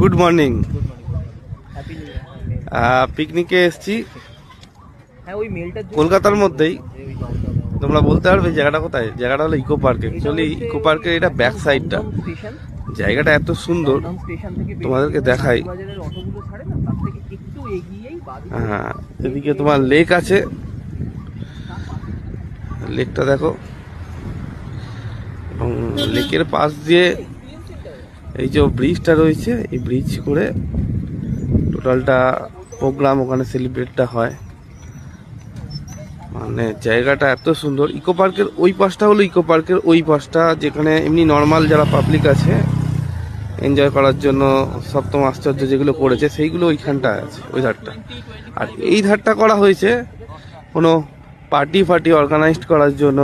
Good morning. পিকনিকে এসছি কলকাতার মধ্যেই। তোমরা বলতে পারবে জায়গাটা কোথায়? জায়গাটা হলো ইকো পার্কে। অ্যাকচুয়ালি ইকো পার্কের এটা ব্যাক সাইডটা। জায়গাটা এত সুন্দর, তোমাদেরকে দেখাই। হ্যাঁ, এদিকে তোমার লেক আছে, লেকটা দেখো। এবং লেকের পাশ দিয়ে এই যে ব্রিজটা রয়েছে, এই ব্রিজ করে টোটালটা প্রোগ্রাম ওখানে সেলিব্রেটটা হয়। মানে জায়গাটা এত সুন্দর। ইকো পার্কের ওই পাশটা হলো ইকো পার্কের ওই পাশটা, যেখানে এমনি নর্মাল যারা পাবলিক আছে এনজয় করার জন্য সপ্তম আশ্চর্য যেগুলো করেছে সেইগুলো ওইখানটায় আছে, ওই ধারটা। আর এই ধারটা করা হয়েছে কোনো পার্টি ফার্টি অর্গানাইজড করার জন্য,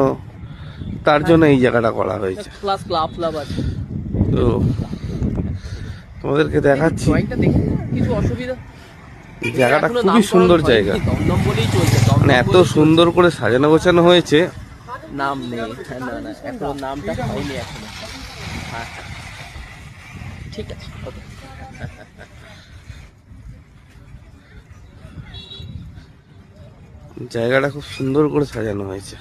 তার জন্য এই জায়গাটা করা হয়েছে। তো তোমাদেরকে দেখাচ্ছি জায়গাটা, খুবই সুন্দর জায়গা। মানে এত সুন্দর করে সাজানো গোছানো হয়েছে, নাম নেই। না এখন নামটা হয়নি এখনো। ঠিক আছে, ওকে। জায়গাটা খুব সুন্দর করে সাজানো হয়েছে।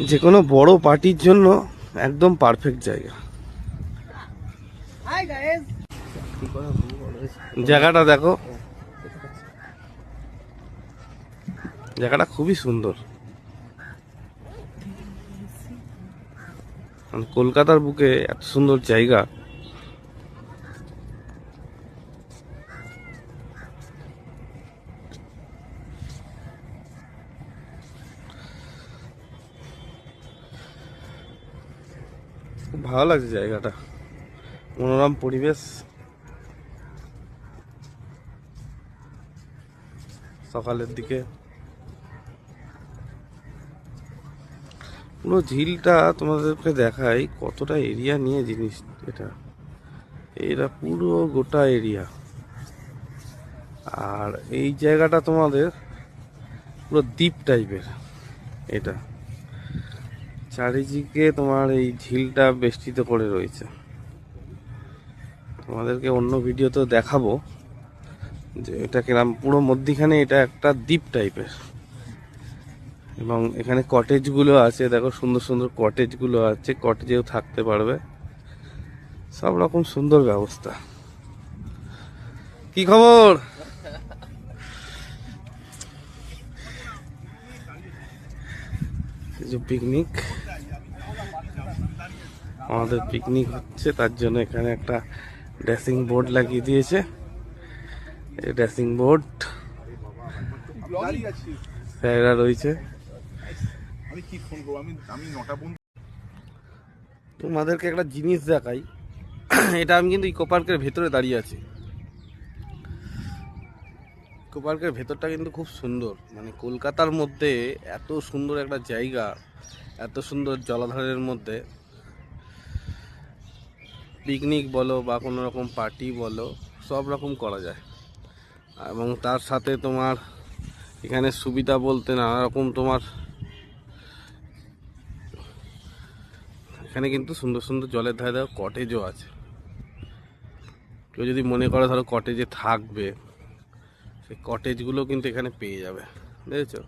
যে কোনো বড় পার্টির জন্য একদম পারফেক্ট জায়গা। জায়গাটা দেখো, জায়গাটা খুবই সুন্দর। কলকাতার বুকে এত সুন্দর জায়গা, খুব ভালো লাগছে জায়গাটা। মনোরম পরিবেশ, সকালের দিকে পুরো ঝিলটা তোমাদেরকে দেখাই কতটা এরিয়া নিয়ে জিনিস। এটা পুরো গোটা এরিয়া। আর এই জায়গাটা তোমাদের পুরো দ্বীপ টাইপের। এটা চারিদিকে তোমার এই ঝিলটা বেষ্টিত করে রয়েছে। তোমাদেরকে অন্য ভিডিওতেও দেখাবো যে এটা কিরম। পুরো মধ্যিখানে এটা একটা দ্বীপ টাইপের, এবং এখানে কটেজগুলো আছে। দেখো সুন্দর সুন্দর কটেজগুলো আছে, কটেজেও থাকতে পারবে। সব রকম সুন্দর ব্যবস্থা। কি খবর? যে পিকনিক, আমাদের পিকনিক হচ্ছে, তার জন্য এখানে একটা ড্রেসিং বোর্ড লাগিয়ে দিয়েছে। এই ড্রেসিং বোর্ড স্যাররা রয়েছে। তোমাদেরকে একটা জিনিস দেখাই। এটা আমি কিন্তু ইকো পার্কের ভেতরে দাঁড়িয়ে আছি। ইকো পার্কের ভেতরটা কিন্তু খুব সুন্দর। মানে কলকাতার মধ্যে এত সুন্দর একটা জায়গা, এত সুন্দর জলাধারের মধ্যে পিকনিক বলো বা কোনো রকম পার্টি বলো, সব রকম করা যায়। এবং তার সাথে তোমার এখানে সুবিধা বলতে নানা রকম তোমার এখানে কিন্তু সুন্দর সুন্দর জলের ধারে ধরো কটেজও আছে। কেউ যদি মনে করে ধরো কটেজে থাকবে, সেই কটেজগুলো কিন্তু এখানে পেয়ে যাবে। বুঝেছো?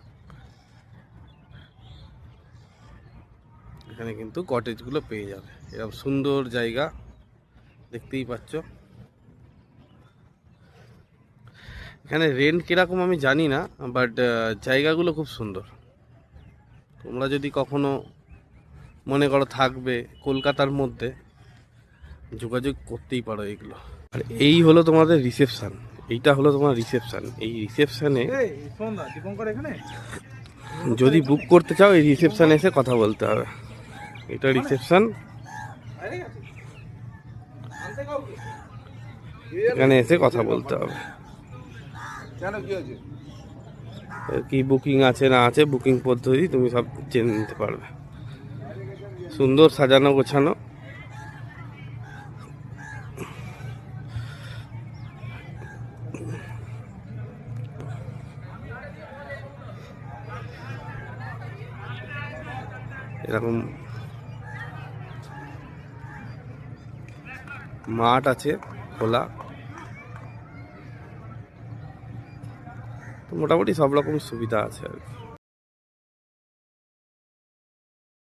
এখানে কিন্তু কটেজগুলো পেয়ে যাবে। এরকম সুন্দর জায়গা দেখতেই পাচ্ছ। এখানে রেন্ট কিরকম আমি জানি না, বাট জায়গাগুলো খুব সুন্দর। তোমরা যদি কখনো মনে করো থাকবে কলকাতার মধ্যে, যোগাযোগ করতেই পারো এগুলো। আর এই হলো তোমাদের রিসেপশন। এইটা হলো তোমার রিসেপশন। এই রিসেপশনে যদি বুক করতে চাও, এই রিসেপশনে এসে কথা বলতে হবে। এটা রিসেপশন, এখানে এসে কথা বলতে হবে। কি বুকিং আছে না আছে, বুকিং পদ্ধতি তুমি সব জেনে নিতে পারবে। সুন্দর সাজানো গোছানো। এরকম মাঠ আছে খোলা, তো মোটামুটি সব রকম সুবিধা আছে আর কি।